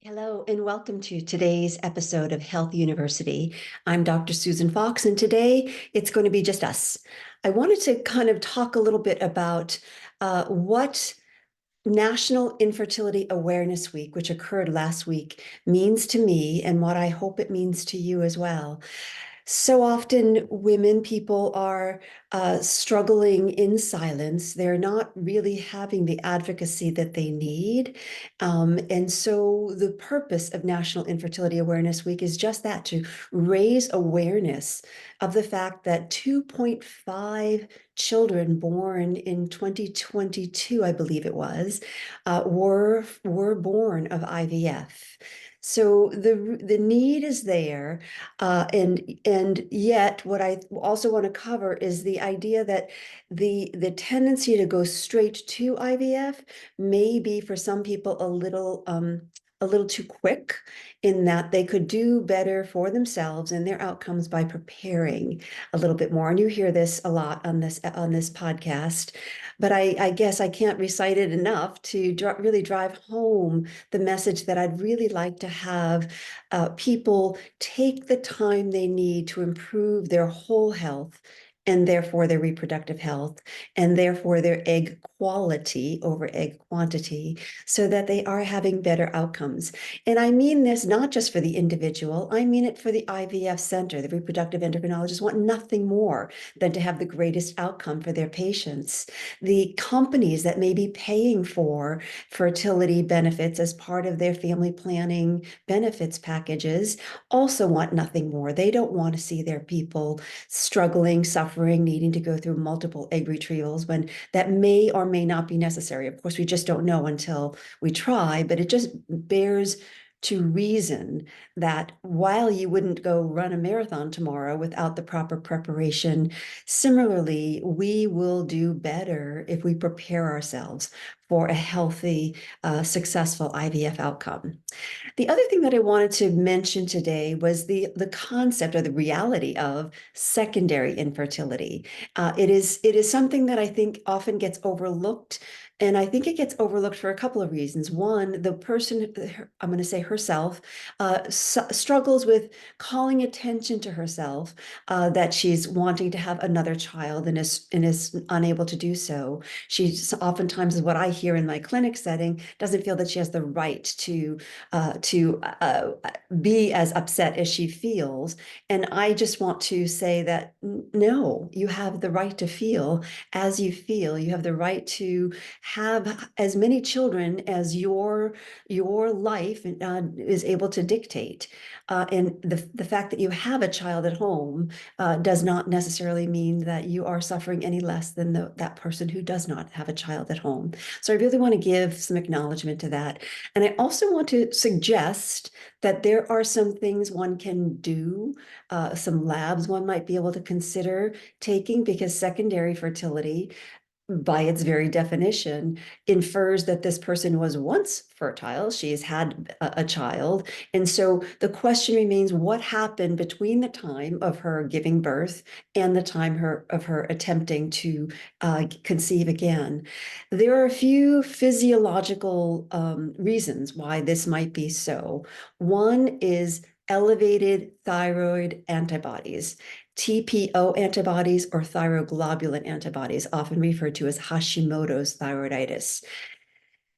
Hello, and welcome to today's episode of Health University. I'm Dr. Susan Fox, and today it's going to be just us. I wanted to kind of talk a little bit about what National Infertility Awareness Week, which occurred last week, means to me and what I hope it means to you as well. So often, people are struggling in silence. They're not really having the advocacy that they need. And so, the purpose of National Infertility Awareness Week is just that, to raise awareness of the fact that 2.5 children born in 2022, I believe it was, were born of IVF. So the need is there, and yet what I also want to cover is the idea that the tendency to go straight to IVF may be for some people a little too quick, in that they could do better for themselves and their outcomes by preparing a little bit more. And you hear this a lot on this podcast, but I guess I can't recite it enough to really drive home the message that I'd really like to have people take the time they need to improve their whole health, and therefore their reproductive health, and therefore their egg quality over egg quantity, so that they are having better outcomes. And I mean this not just for the individual, I mean it for the IVF center. The reproductive endocrinologists want nothing more than to have the greatest outcome for their patients. The companies that may be paying for fertility benefits as part of their family planning benefits packages also want nothing more. They don't want to see their people struggling, suffering, needing to go through multiple egg retrievals when that may or may not be necessary. Of course, we just don't know until we try, but it just bears to reason that while you wouldn't go run a marathon tomorrow without the proper preparation, similarly, we will do better if we prepare ourselves for a healthy, successful IVF outcome. The other thing that I wanted to mention today was the concept or the reality of secondary infertility. It is something that I think often gets overlooked. And I think it gets overlooked for a couple of reasons. One, the person, I'm going to say herself, struggles with calling attention to herself, that she's wanting to have another child and is unable to do so. She's oftentimes, is what I hear in my clinic setting, doesn't feel that she has the right to be as upset as she feels. And I just want to say that no, you have the right to feel as you feel. You have the right to have as many children as your life is able to dictate. And the fact that you have a child at home does not necessarily mean that you are suffering any less than that person who does not have a child at home. So I really want to give some acknowledgement to that. And I also want to suggest that there are some things one can do, some labs one might be able to consider taking, because secondary fertility, by its very definition, infers that this person was once fertile. She has had a child. And so the question remains, what happened between the time of her giving birth and the time of her attempting to conceive again? There are a few physiological reasons why this might be so. One is elevated thyroid antibodies. TPO antibodies, or thyroglobulin antibodies, often referred to as Hashimoto's thyroiditis.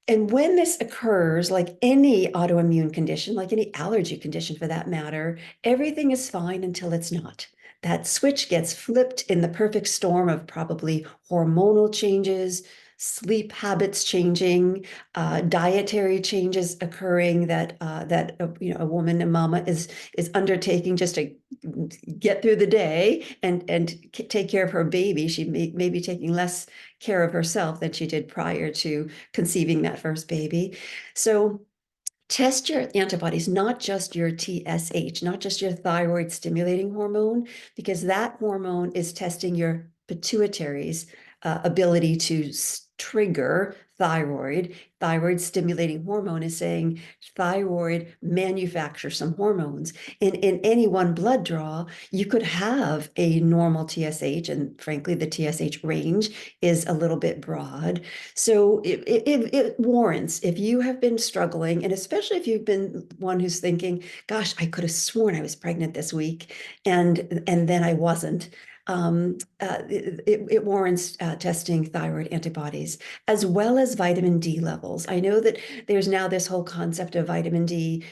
And when this occurs, like any autoimmune condition, like any allergy condition for that matter, everything is fine until it's not. That switch gets flipped in the perfect storm of probably hormonal changes, sleep habits changing, dietary changes occurring that a woman, a mama, is undertaking just to get through the day and take care of her baby. She may be taking less care of herself than she did prior to conceiving that first baby. So test your antibodies, not just your TSH, not just your thyroid stimulating hormone, because that hormone is testing your pituitary's ability to trigger thyroid stimulating hormone is saying thyroid manufacture some hormones. In any one blood draw, you could have a normal TSH, and frankly, the TSH range is a little bit broad. So it warrants, if you have been struggling, and especially if you've been one who's thinking, gosh, I could have sworn I was pregnant this week, and then I wasn't. It warrants testing thyroid antibodies as well as vitamin D levels. I know that there's now this whole concept of vitamin D.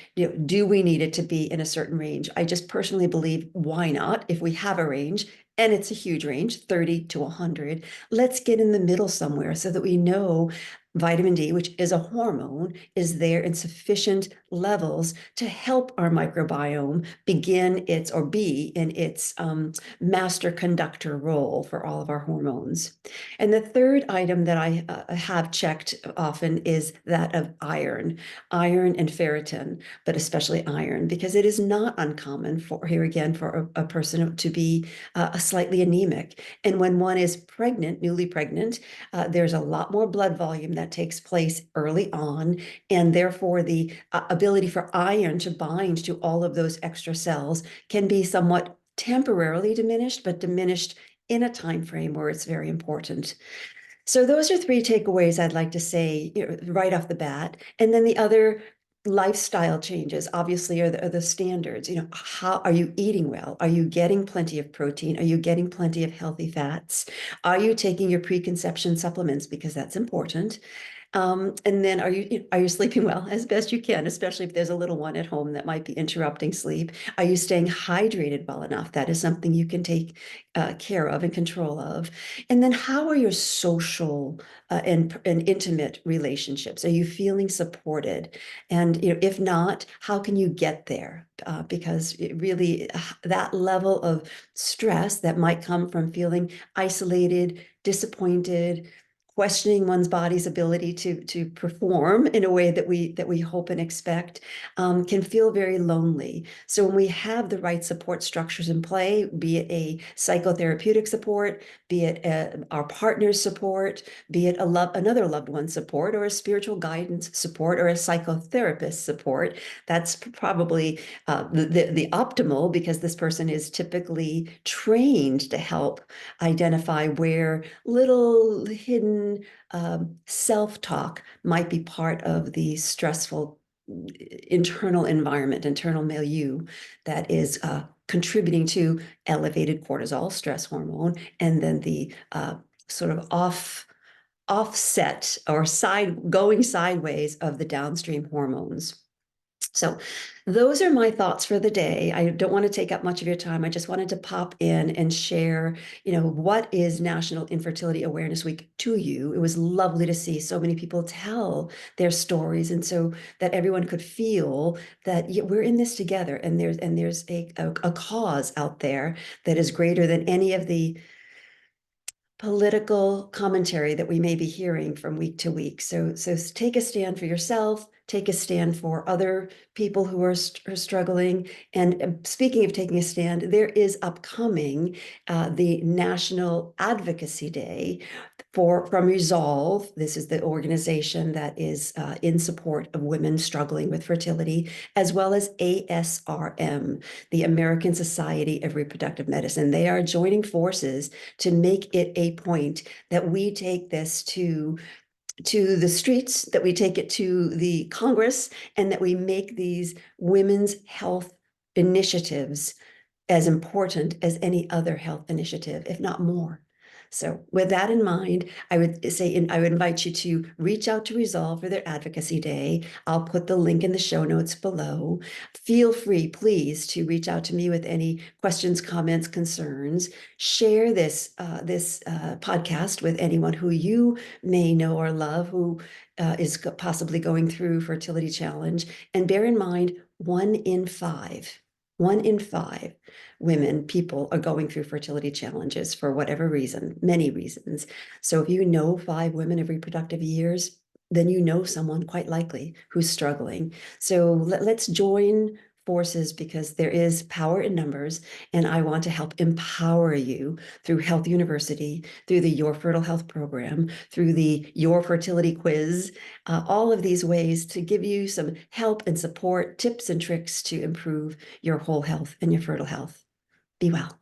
Do we need it to be in a certain range? I just personally believe, why not? If we have a range, and it's a huge range, 30 to 100, let's get in the middle somewhere so that we know vitamin D, which is a hormone, is there in sufficient levels to help our microbiome begin its or be in its master conductor role for all of our hormones. And the third item that I have checked often is that of iron and ferritin, but especially iron, because it is not uncommon for, here again, for a person to be slightly anemic. And when one is pregnant, newly pregnant, there's a lot more blood volume that takes place early on, and therefore the ability for iron to bind to all of those extra cells can be somewhat temporarily diminished, but diminished in a time frame where it's very important. So those are three takeaways I'd like to say, right off the bat. And then the other lifestyle changes obviously are the standards. How are you eating well? Are you getting plenty of protein? Are you getting plenty of healthy fats? Are you taking your preconception supplements? Because that's important. And then are you sleeping well as best you can, especially if there's a little one at home that might be interrupting sleep? Are you staying hydrated well enough? That is something you can take care of and control of. And then how are your social and intimate relationships? Are you feeling supported? And if not, how can you get there? Because it really, that level of stress that might come from feeling isolated, disappointed, questioning one's body's ability to perform in a way that we hope and expect, can feel very lonely. So when we have the right support structures in play, be it a psychotherapeutic support, be it our partner's support, be it another loved one support, or a spiritual guidance support, or a psychotherapist support, that's probably the optimal, because this person is typically trained to help identify where little hidden self-talk might be part of the stressful internal environment, internal milieu that is contributing to elevated cortisol, stress hormone, and then the sort of offset or going sideways of the downstream hormones. So those are my thoughts for the day. I don't want to take up much of your time. I just wanted to pop in and share, what is National Infertility Awareness Week to you. It was lovely to see so many people tell their stories, and so that everyone could feel that we're in this together, and there's a cause out there that is greater than any of the political commentary that we may be hearing from week to week. So take a stand for yourself, take a stand for other people who are struggling. And speaking of taking a stand, there is upcoming the National Advocacy Day from Resolve. This is the organization that is in support of women struggling with fertility, as well as ASRM, the American Society of Reproductive Medicine. They are joining forces to make it a point that we take this to the streets, that we take it to the Congress, and that we make these women's health initiatives as important as any other health initiative, if not more. So with that in mind, I would say, and I would invite you to reach out to Resolve for their Advocacy Day. I'll put the link in the show notes below. Feel free, please, to reach out to me with any questions, comments, concerns. Share this podcast with anyone who you may know or love who is possibly going through fertility challenge. And bear in mind, 1 in 5 people are going through fertility challenges for whatever reason, many reasons. So if you know 5 women of reproductive years, then you know someone quite likely who's struggling. So let's join forces because there is power in numbers, and I want to help empower you through Health University, through the Your Fertile Health program, through the Your Fertility quiz, all of these ways to give you some help and support, tips and tricks to improve your whole health and your fertile health. Be well.